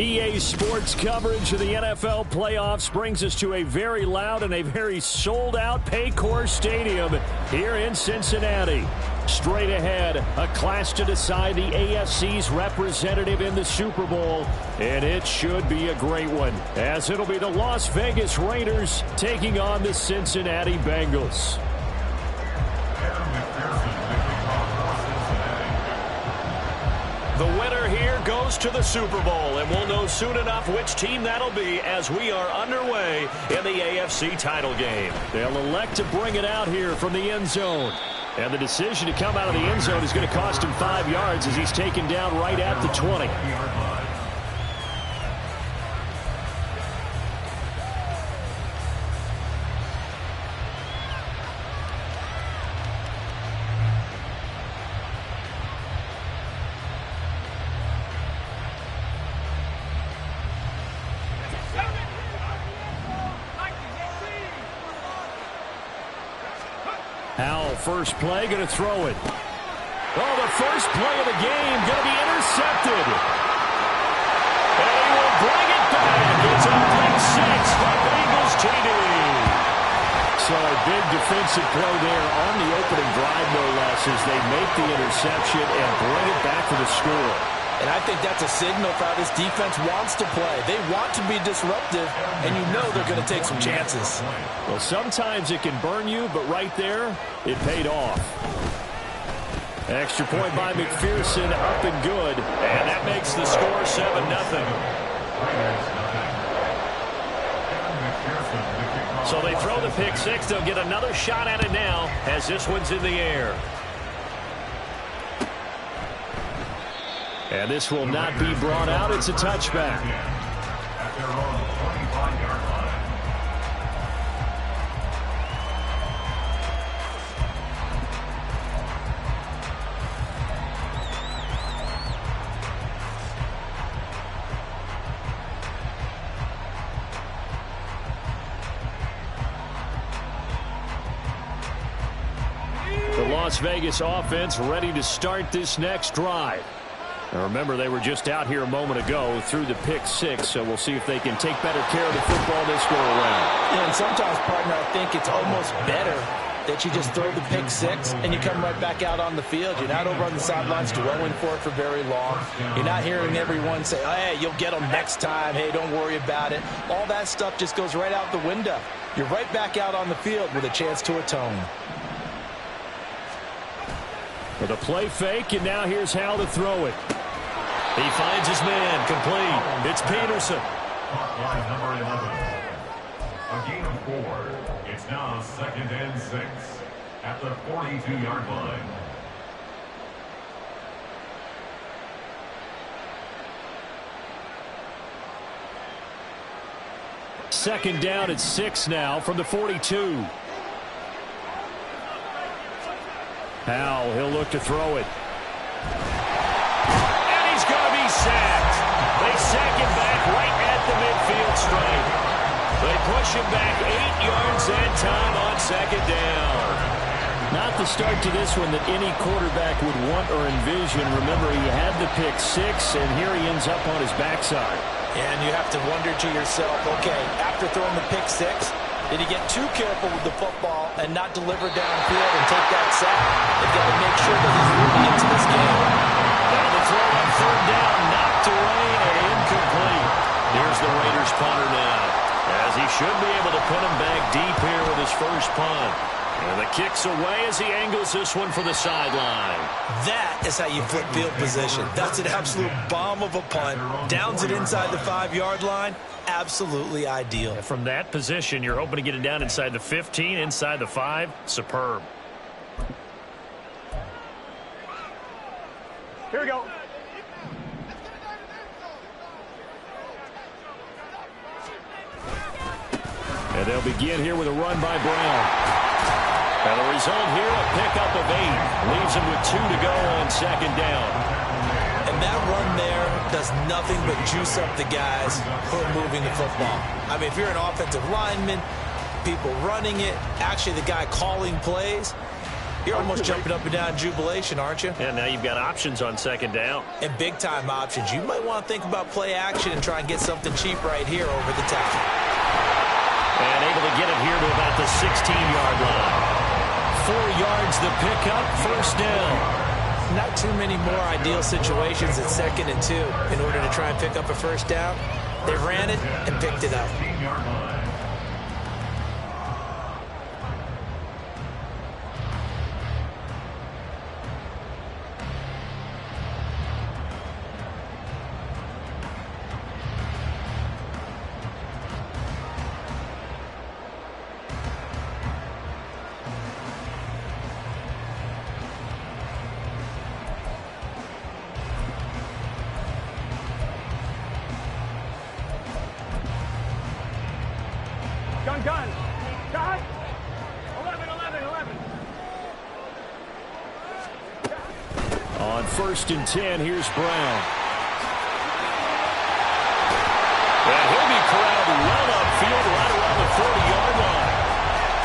EA Sports coverage of the NFL playoffs brings us to a very loud and a very sold-out Paycor Stadium here in Cincinnati. Straight ahead, a clash to decide the AFC's representative in the Super Bowl, and it should be a great one, as it'll be the Las Vegas Raiders taking on the Cincinnati Bengals. The winner here goes to the Super Bowl, and we'll know soon enough which team that'll be as we are underway in the AFC title game. They'll elect to bring it out here from the end zone. And the decision to come out of the end zone is going to cost him 5 yards as he's taken down right at the 20. First play, going to throw it. Oh, the first play of the game going to be intercepted. And he will bring it back. It's a big six for Bengals TD. So a big defensive play there on the opening drive, no less, as they make the interception and bring it back to the score. And I think that's a signal for how this defense wants to play. They want to be disruptive, and you know they're going to take some chances. Well, sometimes it can burn you, but right there, it paid off. Extra point by McPherson, up and good. And that makes the score 7-0. So they throw the pick six. They'll get another shot at it now as this one's in the air. And this will not be brought out. It's a touchback. The Las Vegas offense ready to start this next drive. Now remember, they were just out here a moment ago through the pick six, so we'll see if they can take better care of the football this go around. Yeah, and sometimes, partner, I think it's almost better that you just throw the pick six and you come right back out on the field. You're not over on the sidelines dwelling for it for very long. You're not hearing everyone say, oh, hey, you'll get them next time. Hey, don't worry about it. All that stuff just goes right out the window. You're right back out on the field with a chance to atone. With a play fake, and now here's how to throw it. He finds his man, complete. It's Peterson. Number 11. A gain of 4. It's now 2nd and 6 at the 42-yard line. Second down at 6 now from the 42. Powell, he'll look to throw it. Sacked. They sack him back right at the midfield stripe. They push him back 8 yards that time on second down. Not the start to this one that any quarterback would want or envision. Remember, he had the pick six, and here he ends up on his backside. And you have to wonder to yourself, okay, after throwing the pick six, did he get too careful with the football and not deliver downfield and take that sack? They've got to make sure that he's really into this game. Now the throw on third down, knocked away and incomplete. Here's the Raiders punter now, as he should be able to put him back deep here with his first punt. And the kick's away as he angles this one for the sideline. That is how you flip field position. That's an absolute bomb of a punt. Downs it inside the 5-yard line. Absolutely ideal. And from that position, you're hoping to get it down inside the 15, inside the 5. Superb. Here we go. And they'll begin here with a run by Brown. And the result here, a pickup of 8. Leaves him with 2 to go on second down. And that run there does nothing but juice up the guys who are moving the football. I mean, if you're an offensive lineman, people running it, actually the guy calling plays, You're almost jumping up and down in jubilation, aren't you? And now you've got options on second down. And big-time options. You might want to think about play action and try and get something cheap right here over the top. And able to get it here to about the 16-yard line. 4 yards the pickup, first down. Not too many more ideal situations at 2nd and 2 in order to try and pick up a first down. They ran it and picked it up. Gun. 11. On 1st and 10, here's Brown. And he'll be corralled well upfield right around the 40-yard line.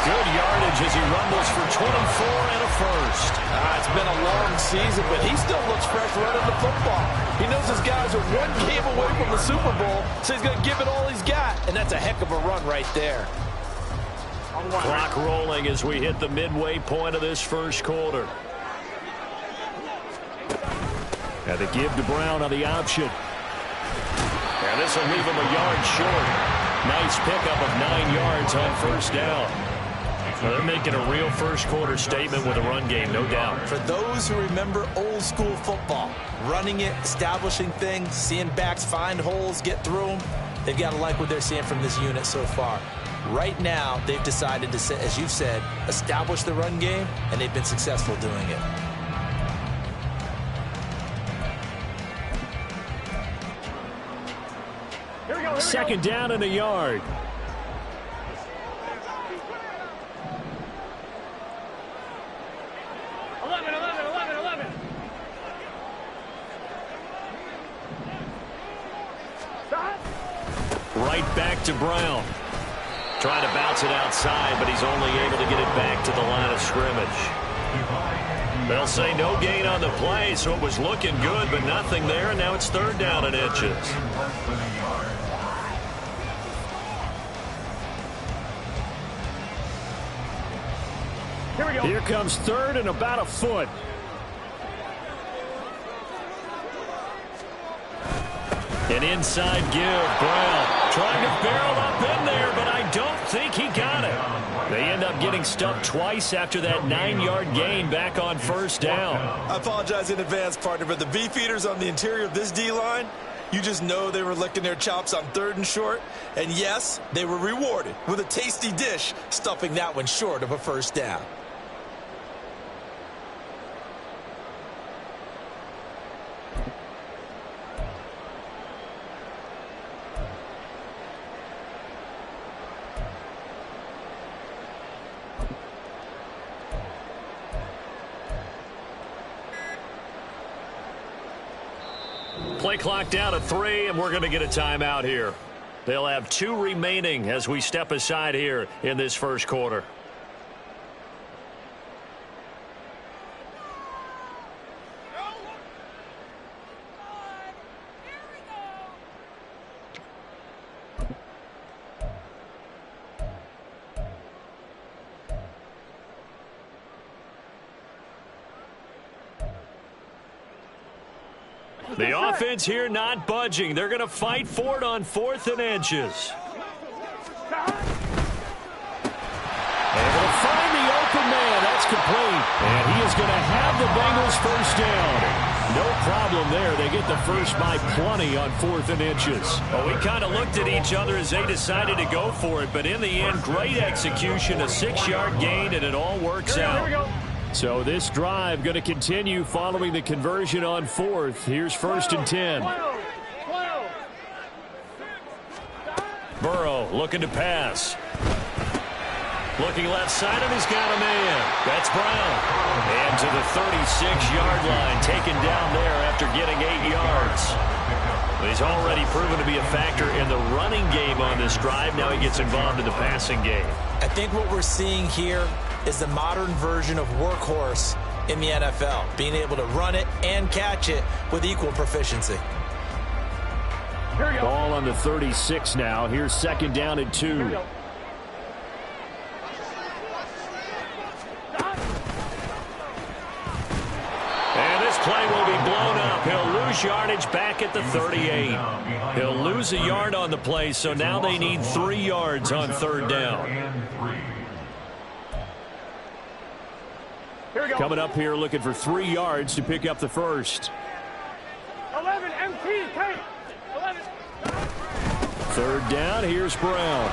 Good yardage as he rumbles for 24 and a first. It's been a long season, but he still looks fresh running the football. He knows his guys are one game away from the Super Bowl, so he's going to give it all he's got, and that's a heck of a run right there. Clock rolling as we hit the midway point of this first quarter. And the give to Brown on the option. And this will leave him a yard short. Nice pickup of 9 yards on first down. Well, they're making a real first quarter statement with a run game, no doubt. For those who remember old school football, running it, establishing things, seeing backs find holes, get through them, they've got to like what they're seeing from this unit so far. Right now, they've decided to, as you've said, establish the run game, and they've been successful doing it. Here we go. Second down and a yard. Right back to Brown. Trying to bounce it outside, but he's only able to get it back to the line of scrimmage. They'll say no gain on the play, so it was looking good, but nothing there, and now it's 3rd down and inches. Here we go. Here comes 3rd and about a foot. An inside give. Brown trying to barrel up in there, but I don't think he got it. They end up getting stuffed twice after that 9-yard gain back on first down. I apologize in advance, partner, but the beefeaters on the interior of this D-line, you just know they were licking their chops on 3rd and short. And yes, they were rewarded with a tasty dish, stuffing that one short of a first down. Play clock down to 3, and we're going to get a timeout here. They'll have 2 remaining as we step aside here in this first quarter. The offense here not budging. They're going to fight for it on 4th and inches. Able to find the open man. That's complete. And he is going to have the Bengals first down. No problem there. They get the first by plenty on 4th and inches. Well, we kind of looked at each other as they decided to go for it. But in the end, great execution, a 6-yard gain, and it all works out. Here we go. So this drive going to continue following the conversion on 4th. Here's 1st and 10. Burrow looking to pass. Looking left side, and he's got a man. That's Brown. And to the 36-yard line, taken down there after getting 8 yards. He's already proven to be a factor in the running game on this drive. Now he gets involved in the passing game. I think what we're seeing here is the modern version of workhorse in the NFL, being able to run it and catch it with equal proficiency. Here we go. Ball on the 36 now. Here's second down and 2. Here we go. And this play will be blown up. He'll lose yardage back at the 38. He'll lose a yard on the play, so now they need 3 yards on third down. Here we go. Coming up here looking for 3 yards to pick up the first. 11 MTK. 11. Third down, here's Brown.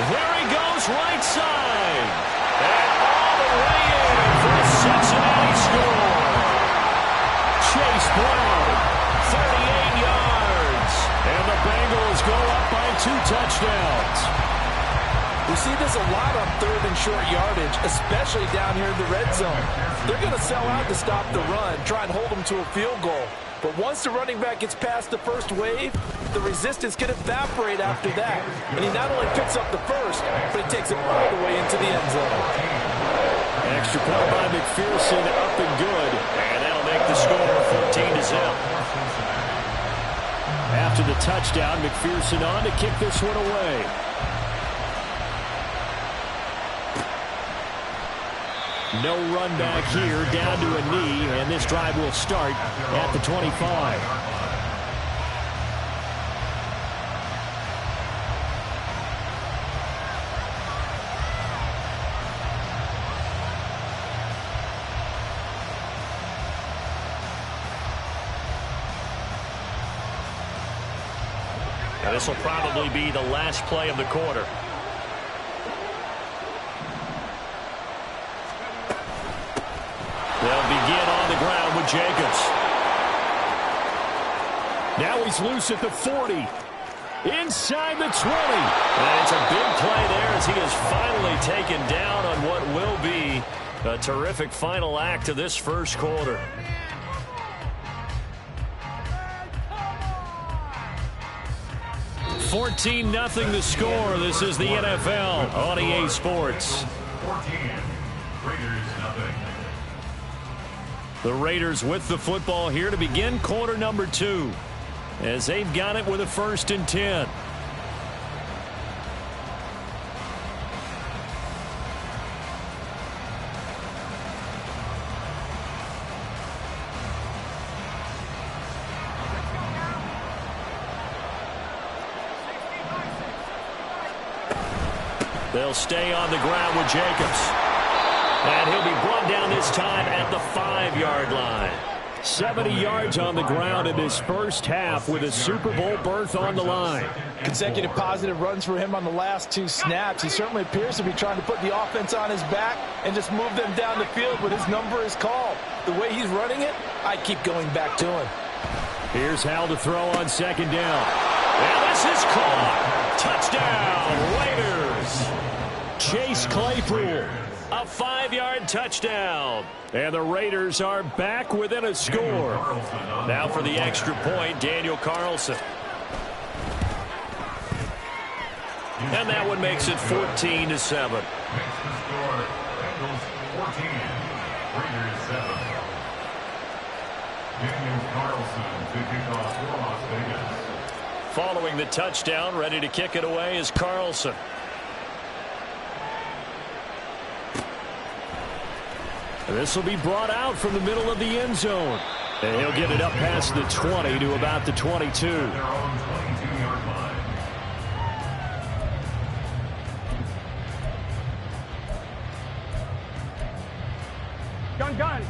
There he goes, right side. And all the way in for the Cincinnati score. Chase Brown, 38 yards. And the Bengals go up by 2 touchdowns. We see this a lot on third and short yardage, especially down here in the red zone. They're going to sell out to stop the run, try and hold them to a field goal. But once the running back gets past the first wave, the resistance can evaporate after that. And he not only picks up the first, but he takes it all the way into the end zone. Extra point by McPherson, up and good. And that'll make the score 14-0. After the touchdown, McPherson on to kick this one away. No run back here, down to a knee, and this drive will start at the 25. And this will probably be the last play of the quarter. They'll begin on the ground with Jacobs. Now he's loose at the 40. Inside the 20. And it's a big play there as he is finally taken down on what will be a terrific final act of this first quarter. $14-0 the score. This is the NFL on EA Sports. 14. Raiders nothing. The Raiders with the football here to begin quarter number 2 as they've got it with a 1st and 10. They'll stay on the ground with Jacobs. And he'll be brought down this time at the 5-yard line. 70 yards on the ground in his first half with a Super Bowl berth on the line. Consecutive positive runs for him on the last 2 snaps. He certainly appears to be trying to put the offense on his back and just move them down the field when his number is called. The way he's running it, I keep going back to him. Here's Hal to throw on 2nd down. And this is caught. Touchdown, Raiders. Chase Claypool. A 5-yard touchdown. And the Raiders are back within a score. Now for the extra point, Daniel Carlson. And that one makes it 14-7. Makes the score Bengals 14, Raiders 7. Daniel Carlson to kick off for Las Vegas. Following the touchdown, ready to kick it away is Carlson. This will be brought out from the middle of the end zone. And he'll get it up past the 20 to about the 22. Their own 22-yard line. Gun.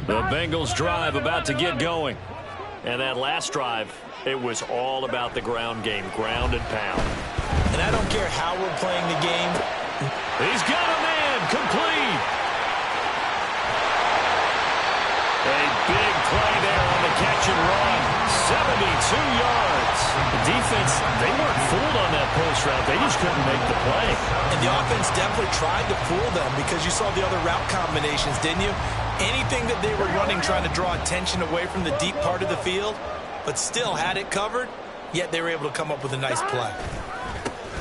The Bengals drive about to get going. And that last drive, it was all about the ground game, ground and pound. And I don't care how we're playing the game. He's got a man, complete. A big play there on the catch and run. 72 yards. The defense, they weren't fooled on that post route. They just couldn't make the play. And the offense definitely tried to fool them because you saw the other route combinations, didn't you? Anything that they were running trying to draw attention away from the deep part of the field, but still had it covered, yet they were able to come up with a nice play.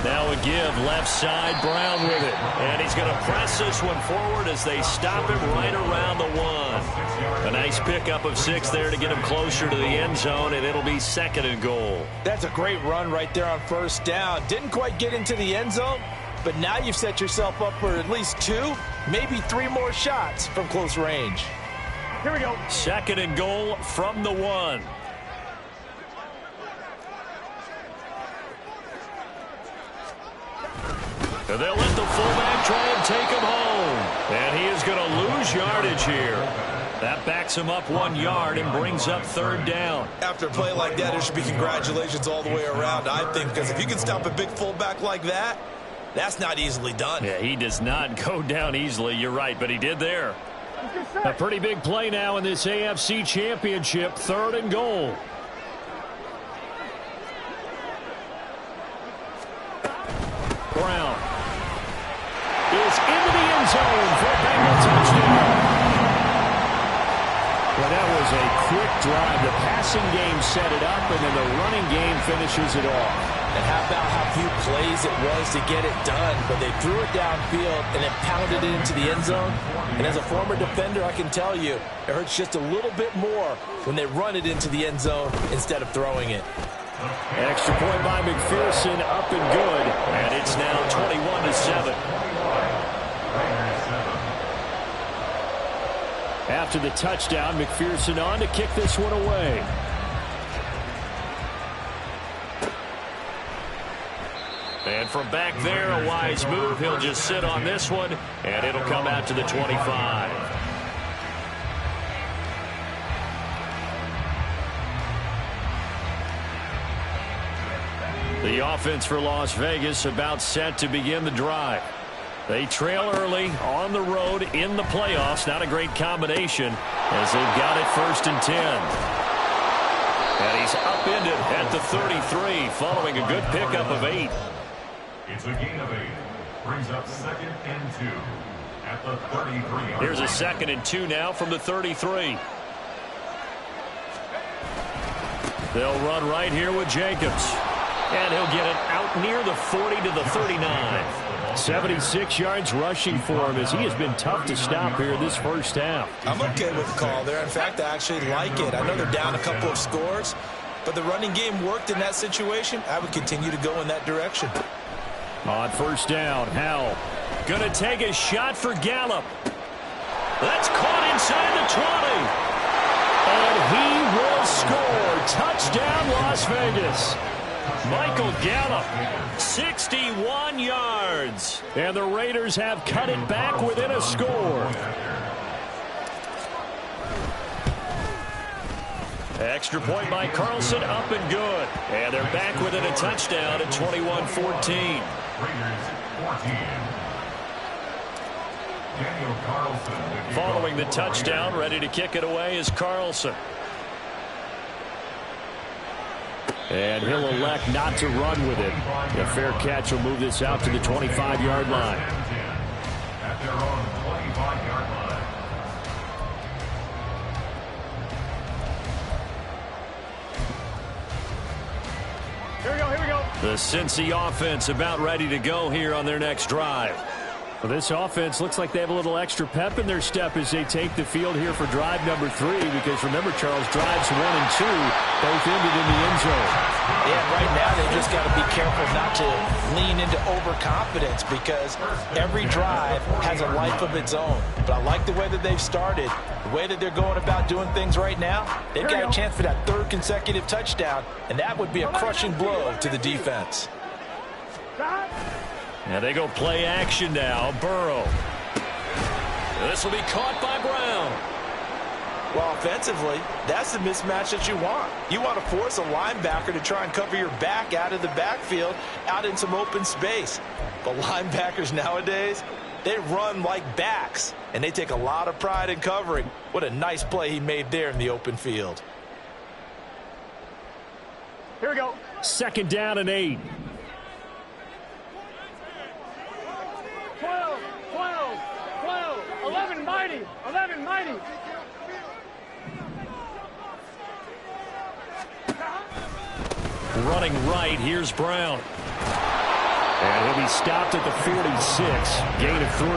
Now a give, left side, Brown with it. And he's He's going to press this one forward as they stop him right around the 1. A nice pickup of 6 there to get him closer to the end zone, and it'll be 2nd and goal. That's a great run right there on 1st down. Didn't quite get into the end zone, but now you've set yourself up for at least 2, maybe 3 more shots from close range. Here we go. 2nd and goal from the 1. And they'll let the fullback try and take him home. And he is going to lose yardage here. That backs him up 1 yard and brings up 3rd down. After a play like that, there should be congratulations all the way around, I think, because if you can stop a big fullback like that, that's not easily done. Yeah, he does not go down easily. You're right, but he did there. A pretty big play now in this AFC Championship. 3rd and goal. Brown is into the end zone for a Bengal touchdown. Well, that was a quick drive. The passing game set it up, and then the running game finishes it off. And how about how few plays it was to get it done, but they threw it downfield and then pounded it into the end zone. And as a former defender, I can tell you, it hurts just a little bit more when they run it into the end zone instead of throwing it. Extra point by McPherson, up and good, and it's now 21-7. After the touchdown, McPherson on to kick this one away. And from back there, a wise move. He'll just sit on this one, and it'll come out to the 25. The offense for Las Vegas about set to begin the drive. They trail early on the road in the playoffs. Not a great combination as they've got it 1st and 10. And he's upended at the 33 following a good pickup of 8. It's a gain of 8. Brings up 2nd and 2 at the 33. Here's a 2nd and 2 now from the 33. They'll run right here with Jacobs. And he'll get it out near the 40 to the 39. 76 yards rushing for him as he has been tough to stop here this 1st half. I'm okay with the call there. In fact, I actually like it. I know they're down a couple of scores, but the running game worked in that situation. I would continue to go in that direction. On 1st down, Howell going to take a shot for Gallup. That's caught inside the 20. And he will score. Touchdown, Las Vegas. Michael Gallup, 61 yards. And the Raiders have cut it back within a score. Extra point by Carlson, up and good. And they're back within a touchdown at 21-14. Following the touchdown, ready to kick it away is Carlson. And he'll elect not to run with it. A fair catch will move this out to the 25-yard line. At their own 25-yard line. Here we go, here we go. The Cincy offense about ready to go here on their next drive. Well, this offense looks like they have a little extra pep in their step as they take the field here for drive number 3, because remember, Charles, drives 1 and 2 both ended in the end zone. Yeah, right now they just got to be careful not to lean into overconfidence, because every drive has a life of its own. But I like the way that they've started, the way that they're going about doing things right now. They've got a chance for that 3rd consecutive touchdown, and that would be a crushing blow to the defense. And they go play action now. Burrow. This will be caught by Brown. Well, offensively, that's the mismatch that you want. You want to force a linebacker to try and cover your back out of the backfield, out in some open space. But linebackers nowadays, they run like backs, and they take a lot of pride in covering. What a nice play he made there in the open field. Here we go. 2nd down and 8. 12, 12, 12, 11 mighty, 11 mighty. Running right, here's Brown. And he'll be stopped at the 46, gain of 3.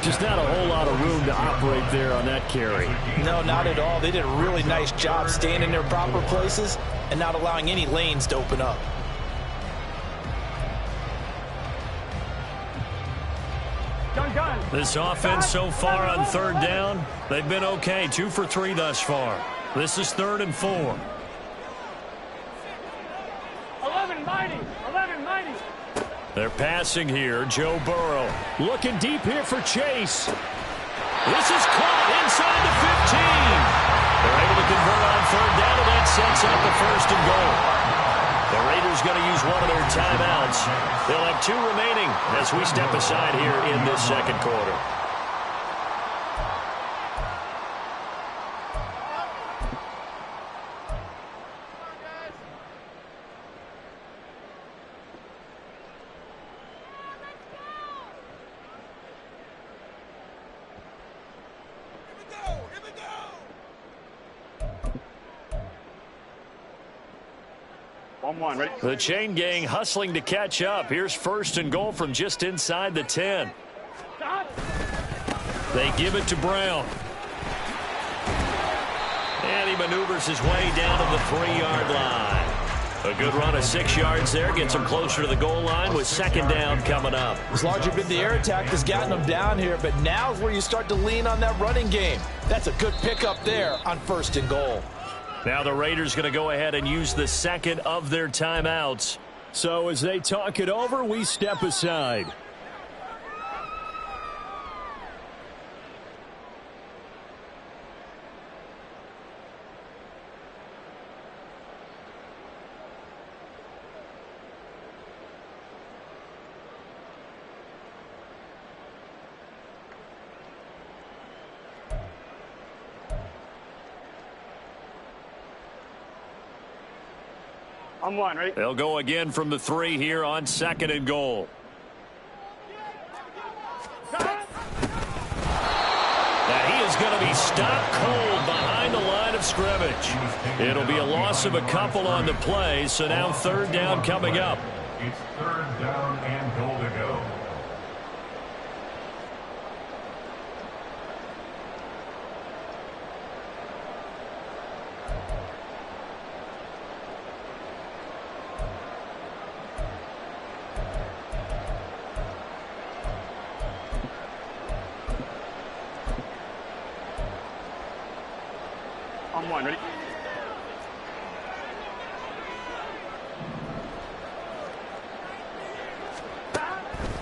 Just not a whole lot of room to operate there on that carry. No, not at all. They did a really nice job staying in their proper places and not allowing any lanes to open up. This offense so far on third down, they've been okay. 2 for 3 thus far. This is 3rd and 4. 11 mighty. They're passing here. Joe Burrow looking deep here for Chase. This is caught inside the 15. They're able to convert on third down, and that sets up the 1st and goal. The Raiders going to use one of their timeouts. They'll have 2 remaining as we step aside here in this second quarter. Ready? The chain gang hustling to catch up. Here's 1st and goal from just inside the 10. They give it to Brown. And he maneuvers his way down to the 3-yard line. A good run of 6 yards there. Gets him closer to the goal line with 2nd down coming up. It's largely been the air attack that's gotten them down here, but now's where you start to lean on that running game. That's a good pickup there on 1st and goal. Now the Raiders going to go ahead and use the 2nd of their timeouts. So as they talk it over, we step aside. I'm one, ready? They'll go again from the 3 here on 2nd and goal. Now he is going to be stopped cold behind the line of scrimmage. It'll be a loss of a couple on the play, so now 3rd down coming up. It's 3rd down and goal to go. I'm one, ready?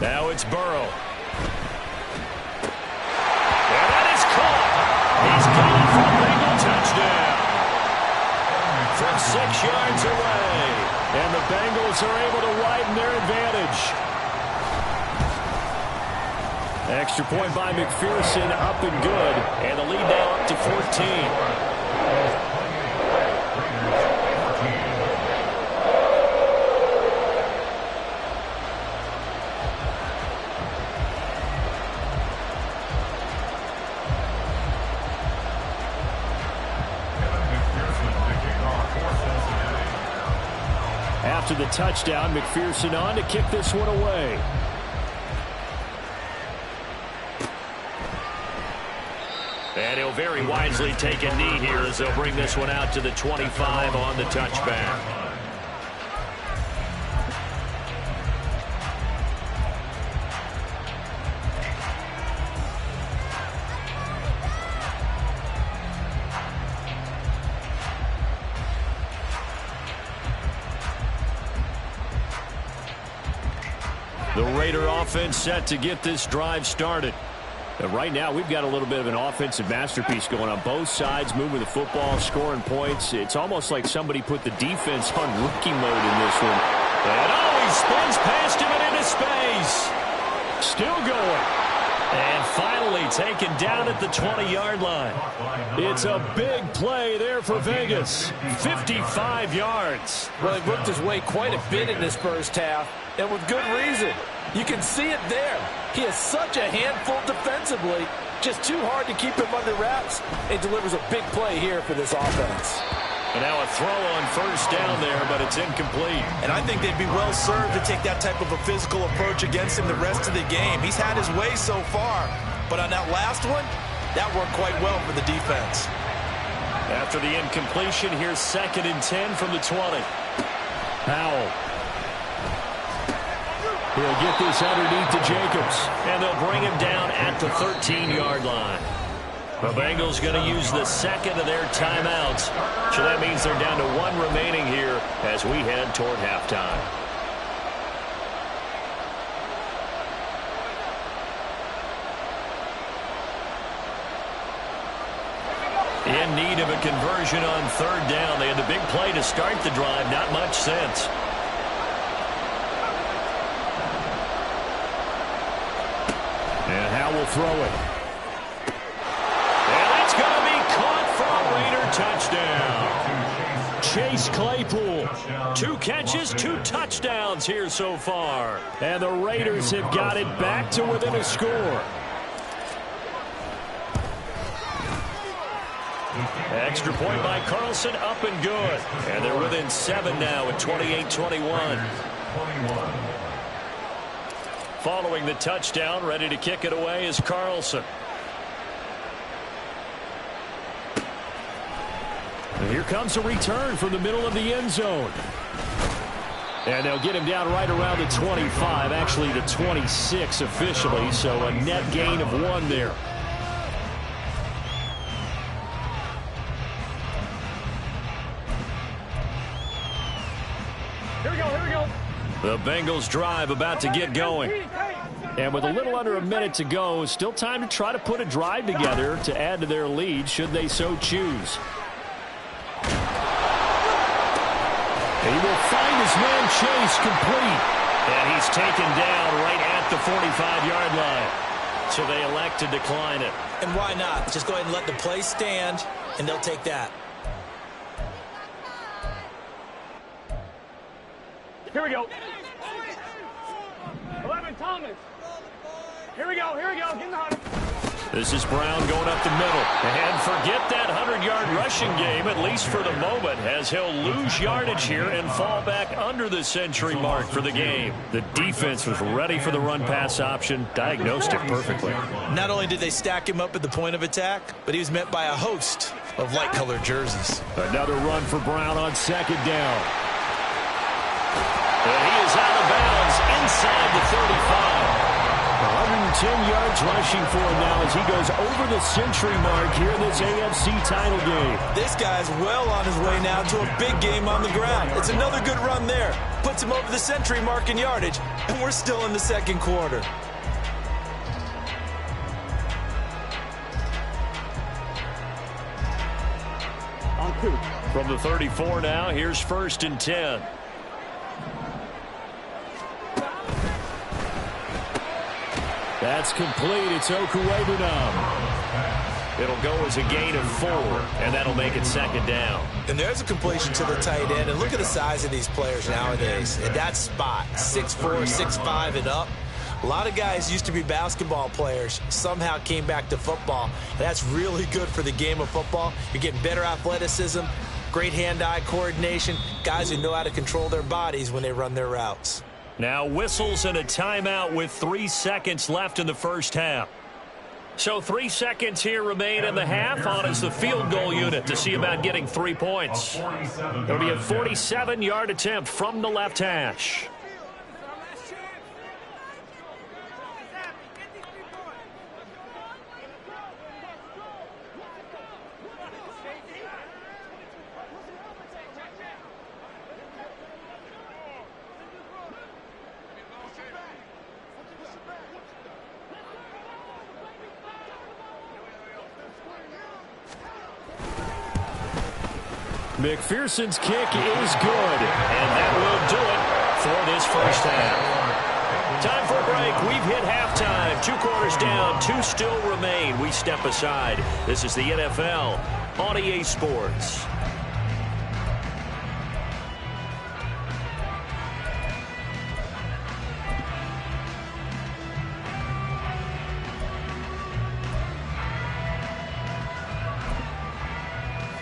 Now it's Burrow. And that is caught. He's gone for a Bengal touchdown. From 6 yards away. And the Bengals are able to widen their advantage. Extra point by McPherson, up and good. And the lead now up to 14. After the touchdown, McPherson on to kick this one away. And he'll very wisely take a knee here as they'll bring this one out to the 25 on the touchback. The Raider offense set to get this drive started. Right now, we've got a little bit of an offensive masterpiece going on both sides, moving the football, scoring points. It's almost like somebody put the defense on rookie mode in this one. And he spins past him and into space. Still going. And finally taken down at the 20-yard line. It's a big play there for Vegas. 55 yards. Well, he worked his way quite a bit in this first half, and with good reason. You can see it there. He is such a handful defensively. Just too hard to keep him under wraps. It delivers a big play here for this offense. And now a throw on first down there, but it's incomplete. And I think they'd be well served to take that type of a physical approach against him the rest of the game. He's had his way so far, but on that last one, that worked quite well for the defense. After the incompletion, here's 2nd and 10 from the 20. Powell. He'll get this underneath to Jacobs, and they'll bring him down at the 13-yard line. The Bengals going to use the 2nd of their timeouts, so that means they're down to 1 remaining here as we head toward halftime. In need of a conversion on 3rd down. They had the big play to start the drive, not much sense. And Howe will throw it. And it's going to be caught for a Raider touchdown. Chase Claypool, 2 catches, 2 touchdowns here so far. And the Raiders have got it back to within a score. Extra point by Carlson, up and good. And they're within 7 now at 28-21. Following the touchdown, ready to kick it away is Carlson. And here comes a return from the middle of the end zone. And they'll get him down right around the 25, actually the 26 officially, so a net gain of 1 there. Here we go, here we go. The Bengals drive about to get going. And with a little under a minute to go, still time to try to put a drive together to add to their lead should they so choose. He will find his man Chase complete. And he's taken down right at the 45-yard line. So they elect to decline it. And why not? Just go ahead and let the play stand, and they'll take that. Here we go. 11, Thomas. Here we go, get in the hunt. This is Brown going up the middle. And forget that 100-yard rushing game, at least for the moment, as he'll lose yardage here and fall back under the century mark for the game. The defense was ready for the run-pass option, diagnosed it perfectly. Not only did they stack him up at the point of attack, but he was met by a host of light-colored jerseys. Another run for Brown on 2nd down. And he is out of bounds inside the 35. 110 yards rushing for him now as he goes over the century mark here in this AFC title game. This guy's well on his way now to a big game on the ground. It's another good run there. Puts him over the century mark in yardage, and we're still in the 2nd quarter. On 2. From the 34 now, here's 1st and 10. That's complete. It's Okuwebunam. It'll go as a gain of 4, and that'll make it 2nd down. And there's a completion to the tight end. And look at the size of these players nowadays. At that spot, 6'4", 6'5", and up. A lot of guys used to be basketball players, somehow came back to football. That's really good for the game of football. You're getting better athleticism, great hand-eye coordination, guys who know how to control their bodies when they run their routes. Now whistles and a timeout with 3 seconds left in the first half. So 3 seconds here remain in the half on as the field goal unit to see about getting 3 points. It'll be a 47-yard attempt from the left hash. McPherson's kick is good, and that will do it for this first half. Time for a break. We've hit halftime. 2 quarters down, 2 still remain. We step aside. This is the NFL on EA Sports.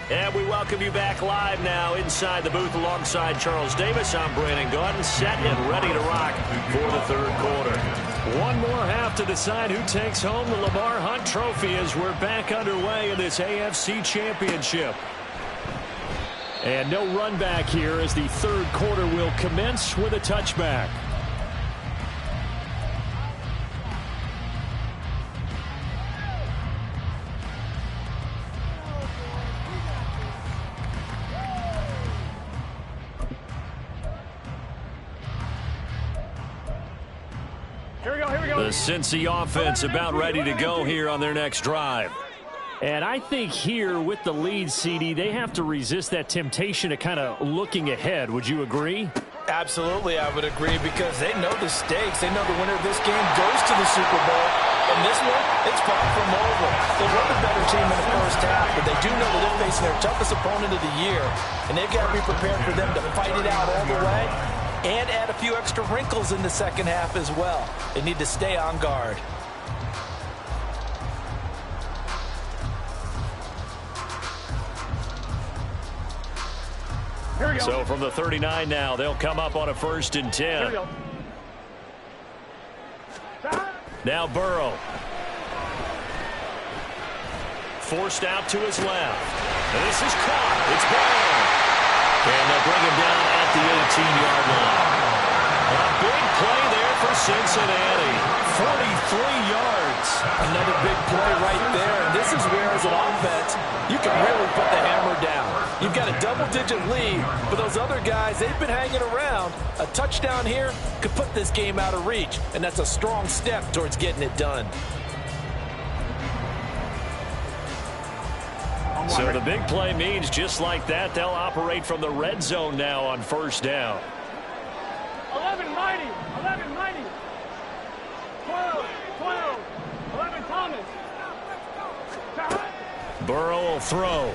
And we welcome you back live now inside the booth alongside Charles Davis. I'm Brandon Gaudin, set and ready to rock for the third quarter. One more half to decide who takes home the Lamar Hunt Trophy as we're back underway in this AFC Championship. And no run back here as the third quarter will commence with a touchback. The Cincy offense about ready to go here on their next drive. And I think here with the lead, CD, they have to resist that temptation to kind of looking ahead. Would you agree? Absolutely, I would agree, because they know the stakes. They know the winner of this game goes to the Super Bowl. And this one, it's far from over. They were the better team in the first half, but they do know that they're facing their toughest opponent of the year. And they've got to be prepared for them to fight it out all the way and add a few extra wrinkles in the second half as well. They need to stay on guard. Here we go. So from the 39 now, they'll come up on a 1st and 10. Here we go. Now Burrow. Forced out to his left. And this is caught. It's Burrow. And they'll bring him down at the 18-yard line. A big play there for Cincinnati. 43 yards. Another big play right there. And this is where, as an offense, you can really put the hammer down. You've got a double-digit lead, but those other guys, they've been hanging around. A touchdown here could put this game out of reach, and that's a strong step towards getting it done. So the big play means just like that, they'll operate from the red zone now on 1st down. 11 Mighty. 11 Mighty. 12. 11 Thomas. Burrow will throw.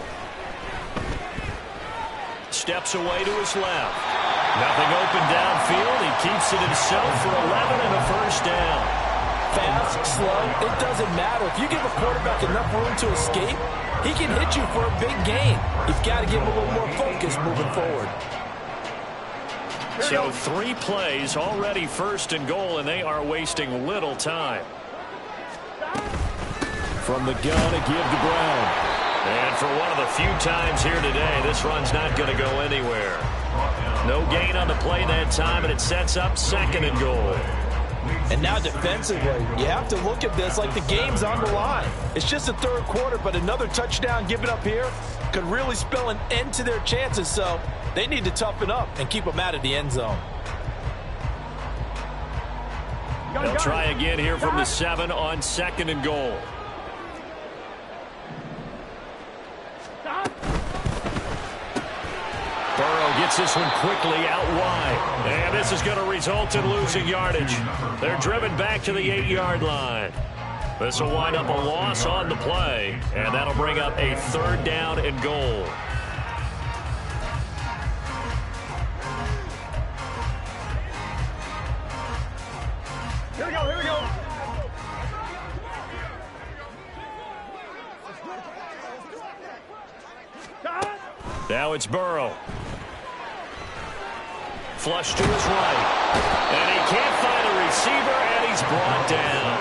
Steps away to his left. Nothing open downfield. He keeps it himself for 11 and a 1st down. Fast, slow, it doesn't matter. If you give a quarterback enough room to escape, he can hit you for a big gain. You've got to give him a little more focus moving forward. So 3 plays, already 1st and goal, and they are wasting little time. From the gun, a give to Brown. And for one of the few times here today, this run's not going to go anywhere. No gain on the play that time, and it sets up 2nd and goal. And now defensively, you have to look at this like the game's on the line. It's just the third quarter, but another touchdown given up here could really spell an end to their chances. So they need to toughen up and keep them out of the end zone. They'll try again here from the 7 on 2nd and goal. Burrow gets this one quickly out wide. And this is going to result in losing yardage. They're driven back to the 8-yard line. This will wind up a loss on the play. And that'll bring up a 3rd down and goal. Here we go. Here we go. Now it's Burrow. Flush to his right. And he can't find a receiver, and he's brought down.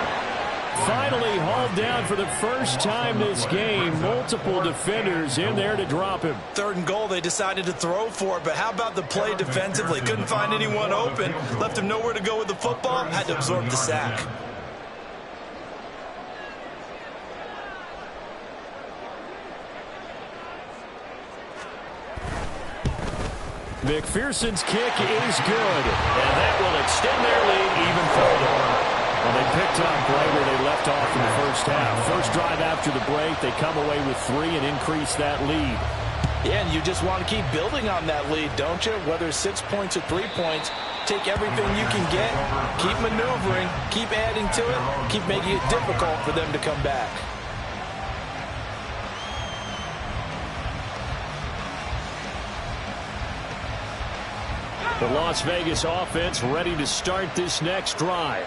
Finally hauled down for the first time this game. Multiple defenders in there to drop him. 3rd and goal, they decided to throw for it, but how about the play defensively? Couldn't find anyone open. Left him nowhere to go with the football. Had to absorb the sack. McPherson's kick is good, and that will extend their lead even further. Well, they picked up right where they left off in the first half. First drive after the break, they come away with 3 and increase that lead. Yeah, and you just want to keep building on that lead, don't you? Whether it's 6 points or 3 points, take everything you can get, keep maneuvering, keep adding to it, keep making it difficult for them to come back. The Las Vegas offense ready to start this next drive.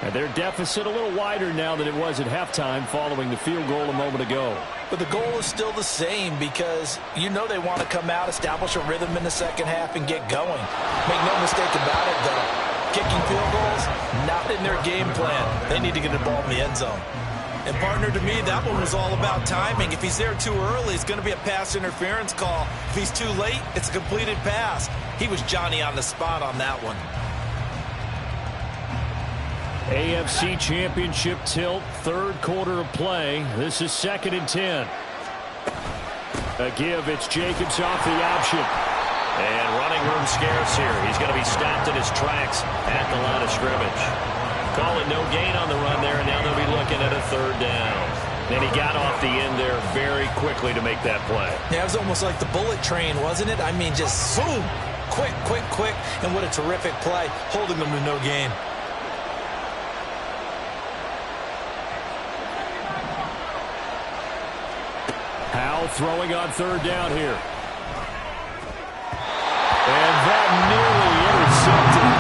And their deficit a little wider now than it was at halftime following the field goal a moment ago. But the goal is still the same because you know they want to come out, establish a rhythm in the second half, and get going. Make no mistake about it, though. Kicking field goals, not in their game plan. They need to get the ball in the end zone. And, partner, to me, that one was all about timing. If he's there too early, it's going to be a pass interference call. If he's too late, it's a completed pass. He was Johnny on the spot on that one. AFC Championship tilt, third quarter of play. This is 2nd and 10. A give, it's Jacobs off the option. And running room scarce here. He's going to be stopped in his tracks at the line of scrimmage. Call it no gain on the run there, and now they'll be looking at a 3rd down. And he got off the end there very quickly to make that play. Yeah, it was almost like the bullet train, wasn't it? I mean, just zoom. Quick, quick, quick. And what a terrific play, holding them to no gain. Howell throwing on 3rd down here. And that nearly intercepted.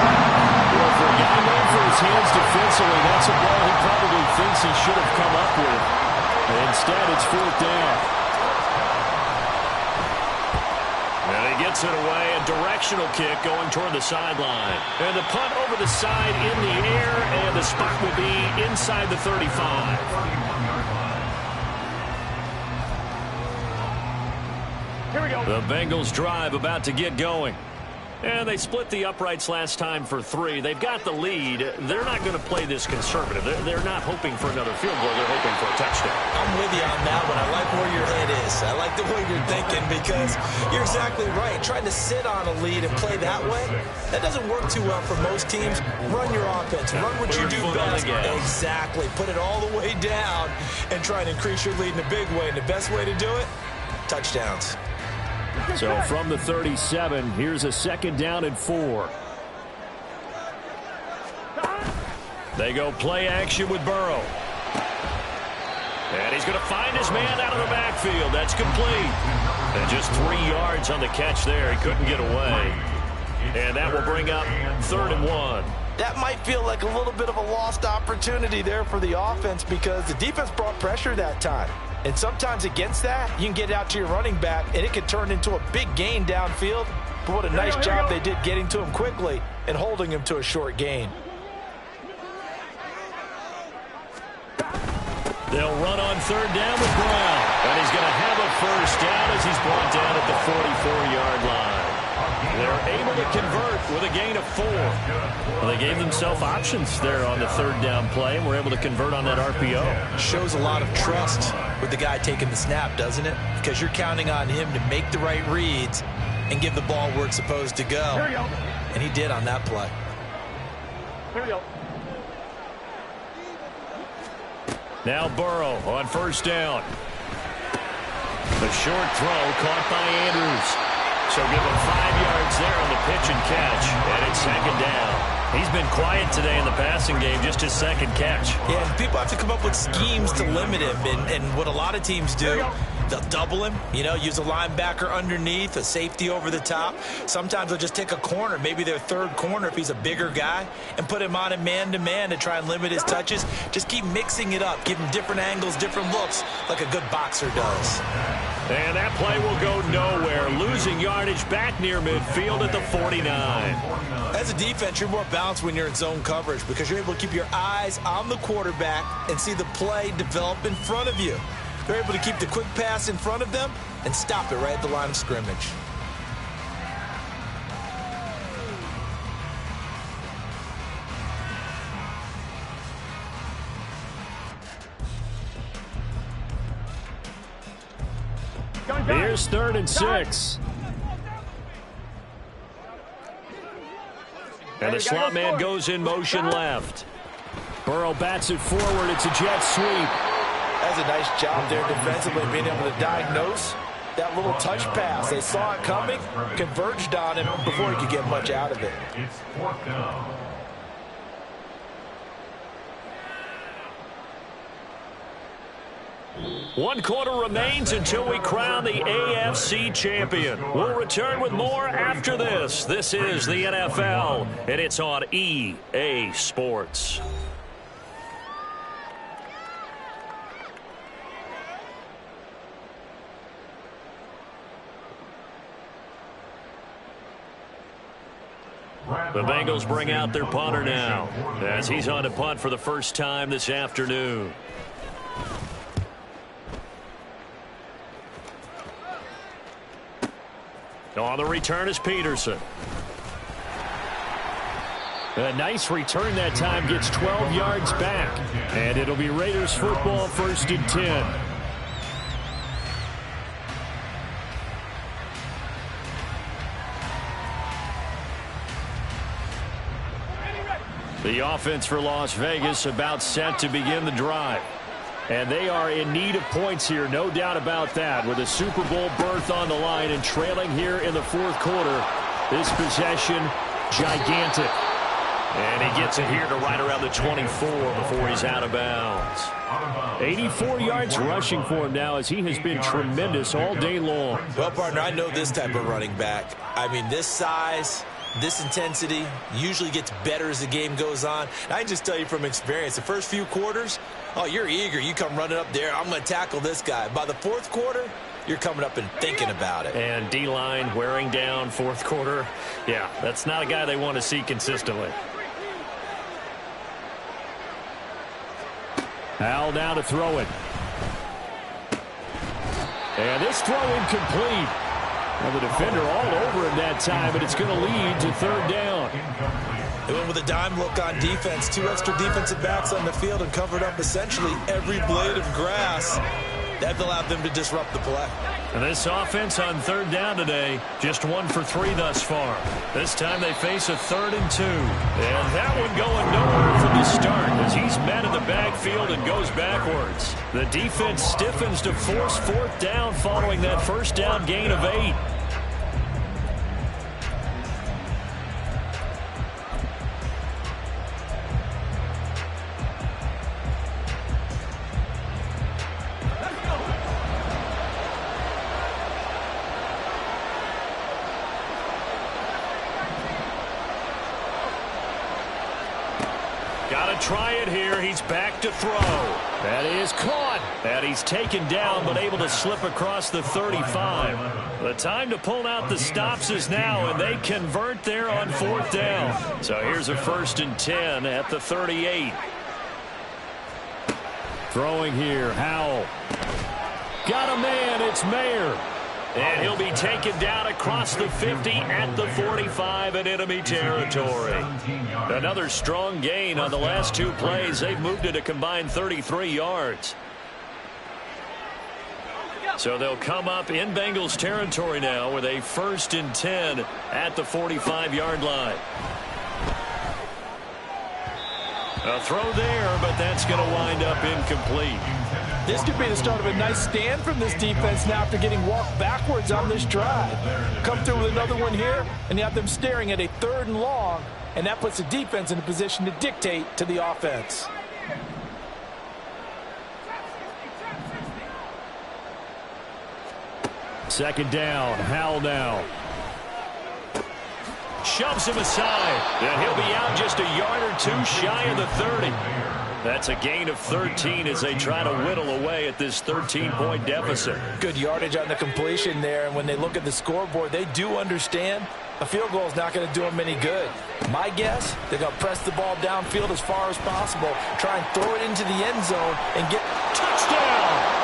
Well, for a guy known for his hands defensively, that's a ball he probably thinks he should have come up with. Instead, it's 4th down. And he gets it away, a directional kick going toward the sideline. And the punt over the side in the air, and the spot will be inside the 35. Here we go. The Bengals drive about to get going. And they split the uprights last time for 3. They've got the lead. They're not going to play this conservative. They're not hoping for another field goal. They're hoping for a touchdown. I'm with you on that one. I like where your head is. I like the way you're thinking because you're exactly right. Trying to sit on a lead and play that way, that doesn't work too well for most teams. Run your offense. Run what you do best. Exactly. Put it all the way down and try and increase your lead in a big way. And the best way to do it, touchdowns. So from the 37, here's a 2nd down and 4. They go play action with Burrow. And he's going to find his man out of the backfield. That's complete. And just 3 yards on the catch there. He couldn't get away. And that will bring up 3rd and 1. That might feel like a little bit of a lost opportunity there for the offense because the defense brought pressure that time. And sometimes against that, you can get out to your running back, and it could turn into a big gain downfield. But what a nice job they did getting to him quickly and holding him to a short gain. They'll run on 3rd down with Brown. And he's going to have a 1st down as he's brought down at the 44-yard line. They're able to convert with a gain of 4. Well, they gave themselves options there on the 3rd down play, and were able to convert on that RPO. Shows a lot of trust with the guy taking the snap, doesn't it? Because you're counting on him to make the right reads and give the ball where it's supposed to go. Here we go. And he did on that play. Here we go. Now Burrow on 1st down. The short throw caught by Andrews. So give him 5 yards there on the pitch and catch. And it's 2nd down. He's been quiet today in the passing game, just his 2nd catch. Yeah, and people have to come up with schemes to limit him. And what a lot of teams do, they'll double him, use a linebacker underneath, a safety over the top. Sometimes they'll just take a corner, maybe their 3rd corner if he's a bigger guy, and put him on a man-to-man to try and limit his touches. Just keep mixing it up, give him different angles, different looks, like a good boxer does. And that play will go nowhere, losing yardage back near midfield at the 49. As a defense, you're more balanced when you're in zone coverage because you're able to keep your eyes on the quarterback and see the play develop in front of you. They're able to keep the quick pass in front of them and stop it right at the line of scrimmage. Here's 3rd and 6. And the slot man goes in motion left. Burrow bats it forward. It's a jet sweep. That's a nice job there defensively, being able to diagnose that little touch pass. They saw it coming, converged on him before he could get much out of it. It's 4th down. One quarter remains until we crown the AFC champion. We'll return with more after this. This is the NFL, and it's on EA Sports. The Bengals bring out their punter now as he's on to punt for the first time this afternoon. On the return is Peterson. A nice return that time, gets 12 yards back. And it'll be Raiders football, 1st and 10. The offense for Las Vegas about set to begin the drive. And they are in need of points here, no doubt about that, with a Super Bowl berth on the line and trailing here in the 4th quarter. This possession, gigantic. And he gets it here to right around the 24 before he's out of bounds. 84 yards rushing for him now, as he has been tremendous all day long. Well, partner, I know this type of running back. I mean, this size, this intensity usually gets better as the game goes on. And I can just tell you from experience, the first few quarters, oh, you're eager. You come running up there, I'm going to tackle this guy. By the 4th quarter, you're coming up and thinking about it. And D-line wearing down 4th quarter. Yeah, that's not a guy they want to see consistently. Hal now to throw it. And this throw incomplete. Well, the defender all over him that time, but it's going to lead to 3rd down. They went with a dime look on defense. 2 extra defensive backs on the field and covered up essentially every blade of grass. That allowed them to disrupt the play. And this offense on 3rd down today, just 1 for 3 thus far. This time they face a 3rd and 2. And that one going nowhere from the start as he's met in the backfield and goes backwards. The defense stiffens to force 4th down following that 1st down gain of 8. Try it here. He's back to throw. That is caught. And he's taken down, but able to slip across the 35. The time to pull out the stops is now, and they convert there on 4th down. So here's a 1st and 10 at the 38. Throwing here, Howell. Got a man. It's Mayer. And he'll be taken down across the 50 at the 45 in enemy territory. Another strong gain on the last 2 plays. They've moved it a combined 33 yards. So they'll come up in Bengals territory now with a 1st and 10 at the 45-yard line. A throw there, but that's going to wind up incomplete. This could be the start of a nice stand from this defense now after getting walked backwards on this drive. Come through with another one here, and you have them staring at a 3rd and long, and that puts the defense in a position to dictate to the offense. Second down, Howell now. Shoves him aside, and he'll be out just a yard or 2 shy of the 30. That's a gain of 13 as they try to whittle away at this 13-point deficit. Good yardage on the completion there, and when they look at the scoreboard, they do understand a field goal is not going to do them any good. My guess, they're going to press the ball downfield as far as possible, try and throw it into the end zone, and get touchdown!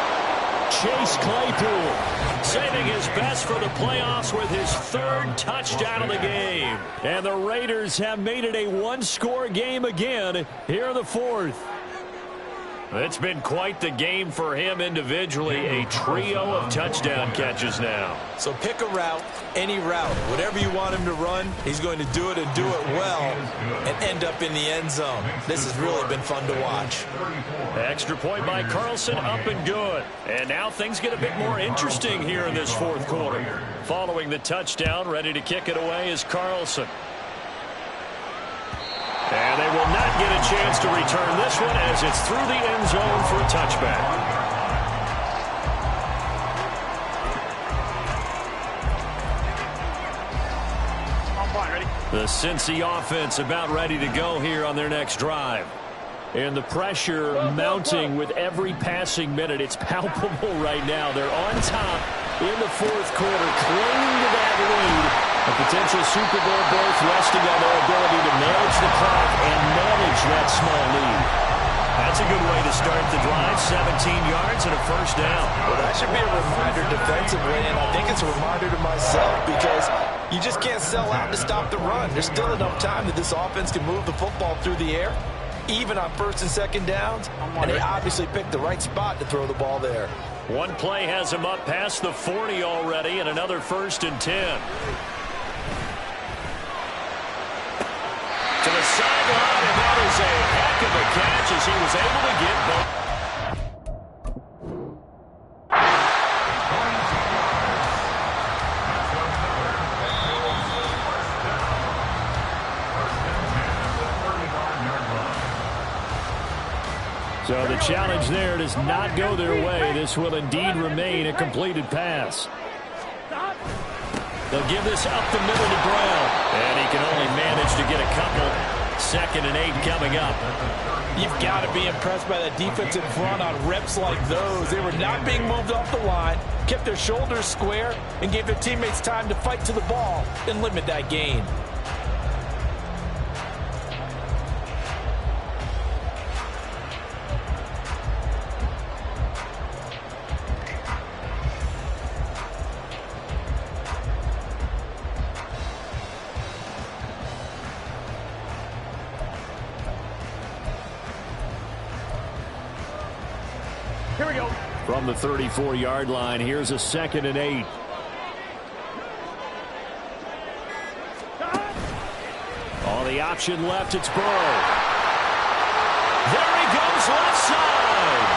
Chase Claypool saving his best for the playoffs with his 3rd touchdown of the game. And the Raiders have made it a 1-score game again here in the 4th. It's been quite the game for him individually. A trio of touchdown catches now. So pick a route, any route. Whatever you want him to run, he's going to do it and do it well and end up in the end zone. This has really been fun to watch. Extra point by Carlson, up and good. And now things get a bit more interesting here in this 4th quarter. Following the touchdown, ready to kick it away is Carlson. And they will not get a chance to return this one as it's through the end zone for a touchback. The Cincy offense about ready to go here on their next drive. And the pressure mounting with every passing minute. It's palpable right now. They're on top in the 4th quarter, clinging to that lead. A potential Super Bowl berth resting on their ability to manage the clock and manage that small lead. That's a good way to start the drive. 17 yards and a first down. Well, that should be a reminder defensively, and I think it's a reminder to myself because you just can't sell out to stop the run. There's still enough time that this offense can move the football through the air, even on first and second downs, and they obviously picked the right spot to throw the ball there. One play has him up past the 40 already, and another 1st and 10. To the sideline, and that is a heck of a catch as he was able to get both. So the challenge there does not go their way. This will indeed remain a completed pass. They'll give this up the middle to Brown. And he can only manage to get a couple. 2nd and 8 coming up. You've got to be impressed by that defensive front on reps like those. They were not being moved off the line, kept their shoulders square, and gave their teammates time to fight to the ball and limit that gain. Here we go. From the 34-yard line, here's a 2nd and 8. On the option left, it's Burrow. There he goes, left side.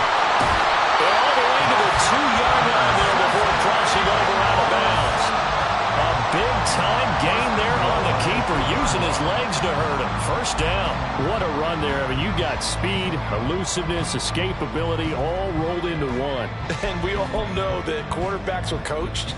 All the way to the 2-yard line there before crossing over out of bounds. A big-time gain there on the keeper, using his legs to hurt him. First down. What a run there. I mean, you got speed, elusiveness, escapability, all rolled into one. And we all know that quarterbacks are coached.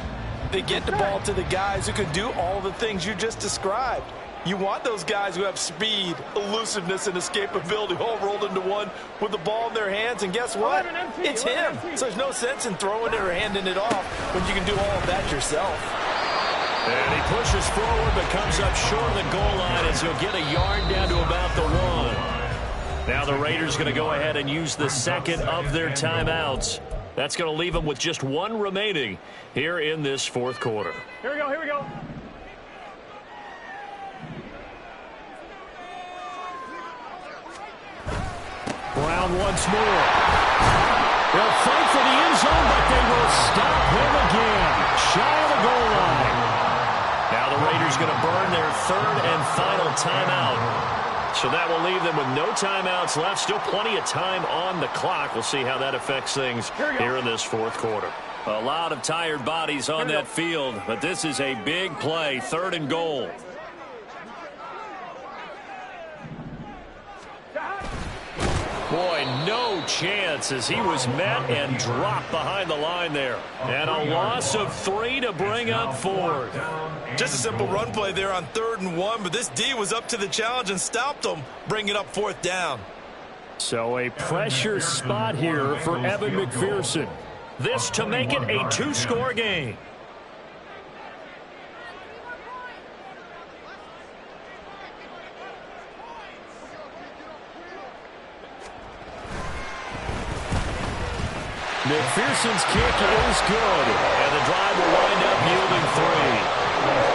They get the ball to the guys who can do all the things you just described. You want those guys who have speed, elusiveness, and escapability all rolled into one with the ball in their hands. And guess what? It's him. So there's no sense in throwing it or handing it off when you can do all of that yourself. And he pushes forward but comes up short of the goal line as he'll get a yard down to about the 1. Now the Raiders going to go ahead and use the 2nd of their timeouts. That's going to leave them with just 1 remaining here in this 4th quarter. Here we go, here we go. Brown once more. They'll fight for the end zone, but they will stop him again. Shy of the goal line. Now the Raiders going to burn their 3rd and final timeout. So that will leave them with no timeouts left. Still plenty of time on the clock. We'll see how that affects things here in this 4th quarter. A lot of tired bodies on that field, but this is a big play. 3rd and goal. Boy, no chance as he was met and dropped behind the line there. And a loss of 3 to bring up 4th. Just a simple run play there on 3rd and 1, but this D was up to the challenge and stopped them, bringing up 4th down. So a pressure spot here for Evan McPherson. This to make it a 2-score game. McPherson's kick is good. And the drive will wind up yielding 3.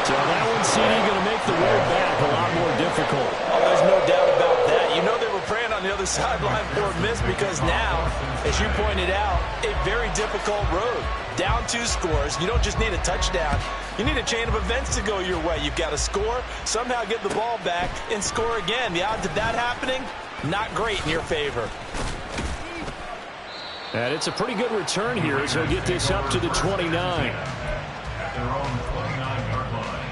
So that one, CD, going to make the road back a lot more difficult. Oh, there's no doubt about that. You know they were praying on the other sideline for a miss because now, as you pointed out, a very difficult road. Down 2 scores. You don't just need a touchdown. You need a chain of events to go your way. You've got to score, somehow get the ball back, and score again. The odds of that happening, not great in your favor. And it's a pretty good return here as he'll get this up to the 29. At their own 29-yard line.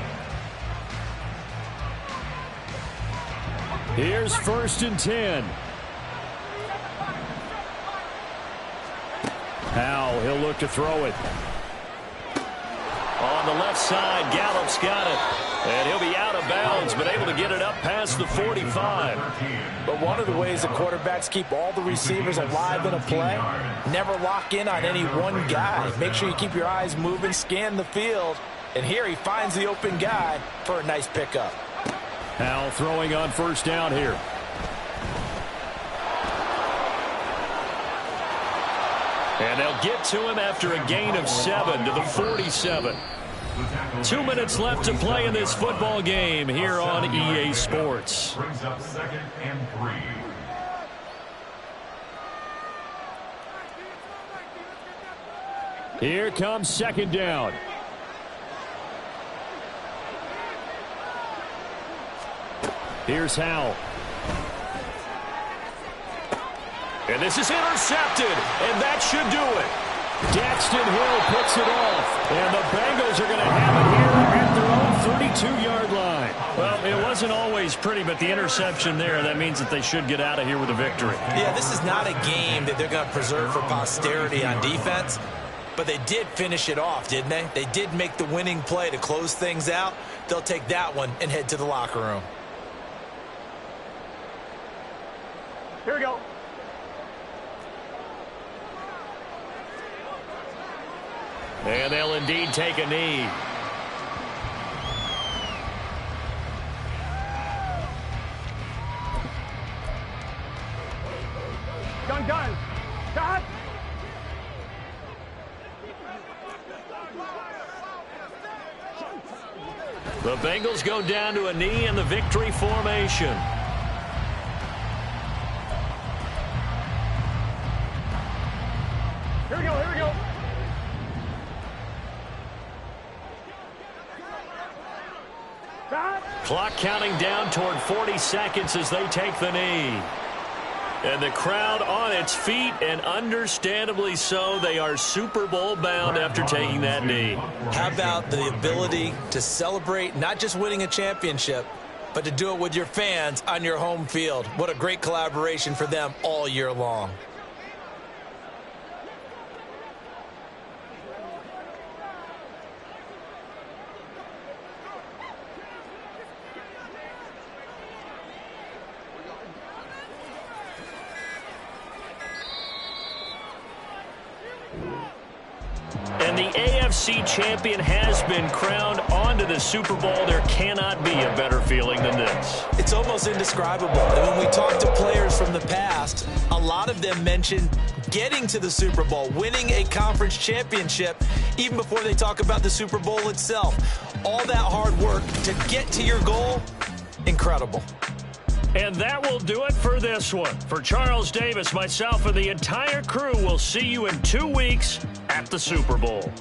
Here's 1st and 10. Howell, he'll look to throw it. On the left side, Gallup's got it. And he'll be out of bounds, but able to get it up past the 45. But one of the ways that quarterbacks keep all the receivers alive in a play, never lock in on any one guy. Make sure you keep your eyes moving, scan the field, And here he finds the open guy for a nice pickup. Now throwing on first down here. And they'll get to him after a gain of 7 to the 47. 2 minutes left to play in this football game here on EA Sports. Brings up 2nd and 3. Here comes 2nd down. Here's Howell. And this is intercepted, and that should do it. Daxton Hill picks it off, and the Bengals are going to have it here at their own 32-yard line. Well, it wasn't always pretty, but the interception there, that means that they should get out of here with a victory. Yeah, this is not a game that they're going to preserve for posterity on defense, but they did finish it off, didn't they? They did make the winning play to close things out. They'll take that one and head to the locker room. Here we go. And they'll indeed take a knee. Gun. Cut. The Bengals go down to a knee in the victory formation. Here we go. Cut. Clock counting down toward 40 seconds as they take the knee. And the crowd on its feet, and understandably so. They are Super Bowl bound after taking that knee. How about the ability to celebrate not just winning a championship, but to do it with your fans on your home field? What a great collaboration for them all year long. And the AFC champion has been crowned onto the Super Bowl. There cannot be a better feeling than this. It's almost indescribable. And when we talk to players from the past, a lot of them mention getting to the Super Bowl, winning a conference championship, even before they talk about the Super Bowl itself. All that hard work to get to your goal, incredible. And that will do it for this one. For Charles Davis, myself, and the entire crew, we'll see you in 2 weeks at the Super Bowl.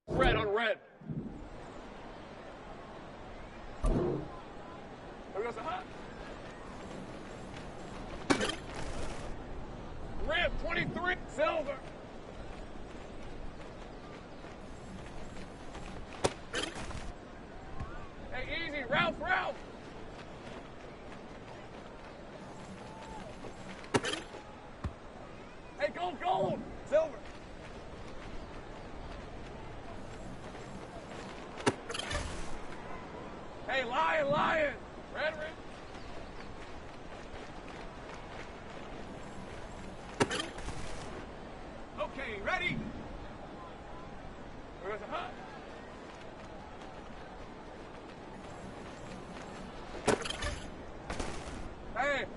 Red on red. There goes the hot. Red 23. Silver. Hey, easy. Ralph. Hey, gold. Silver. Hey, lion. Red. Okay, ready? Where's the hot?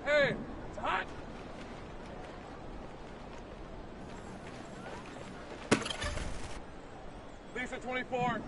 Hey, it's hot. Lisa 24.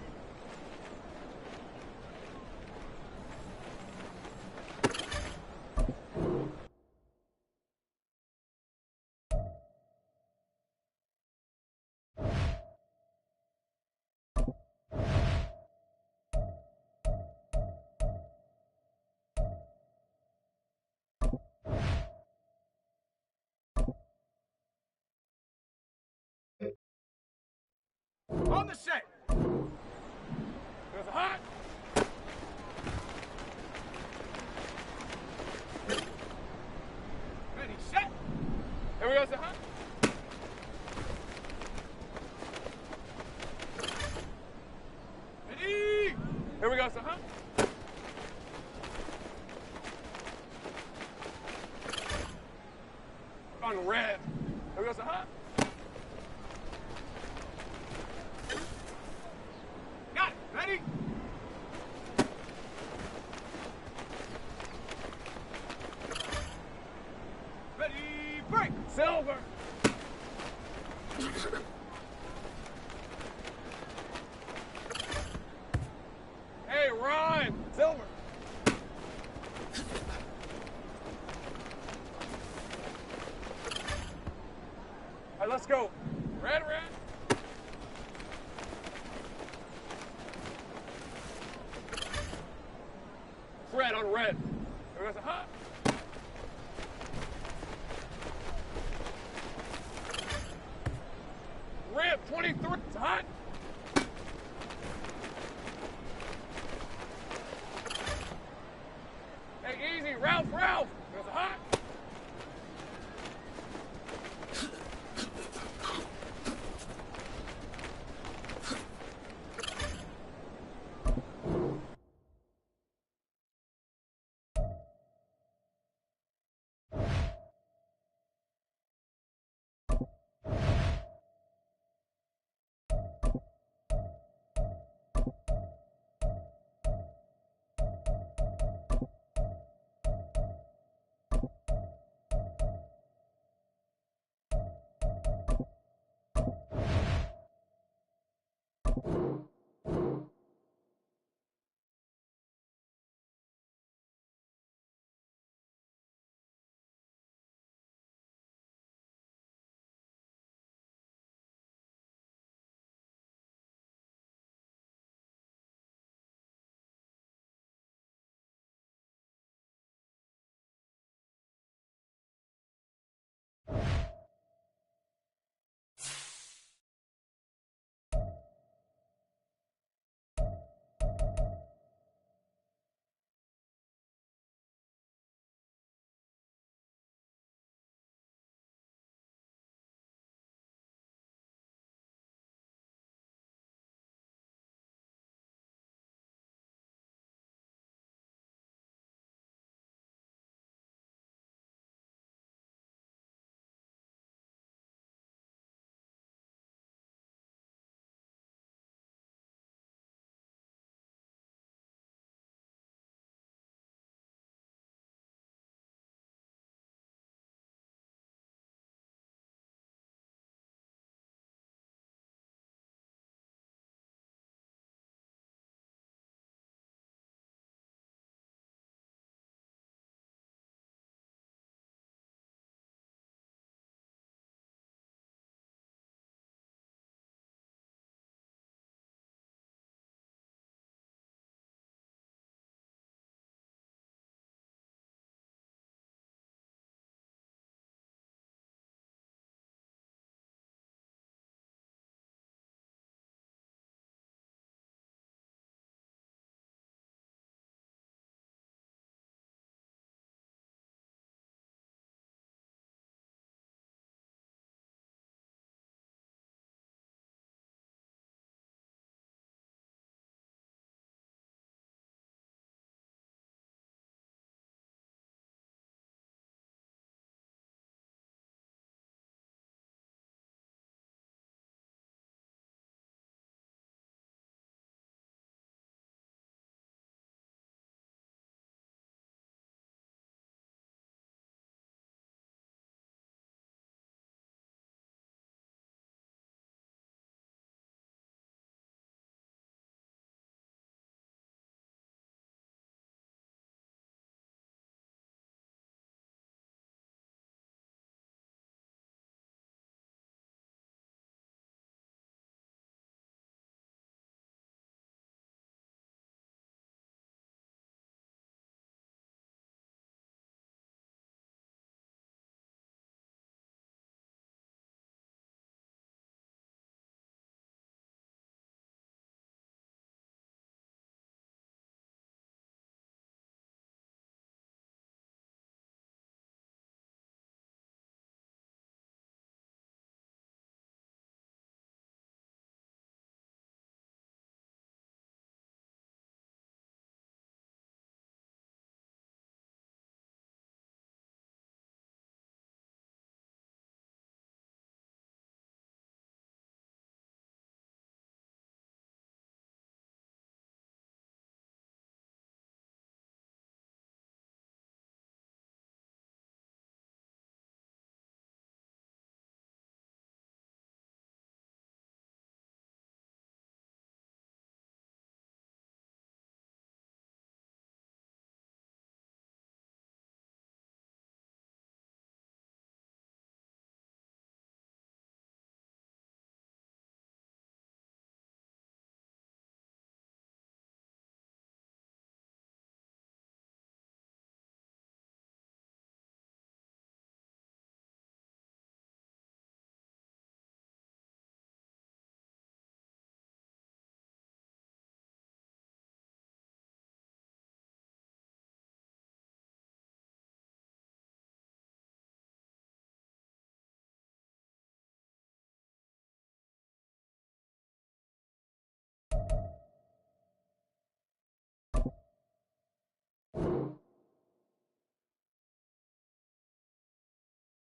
On the set. There's a hot. Ready, set. Here we go, the hot. Ready. Here we go, the hot. On red. Here we go, the hot. Got it. Ready? Ready, break. Silver. Hey, Ron. Silver. All right, let's go. Red. Red on red. There goes a hot. Red 23. It's hot.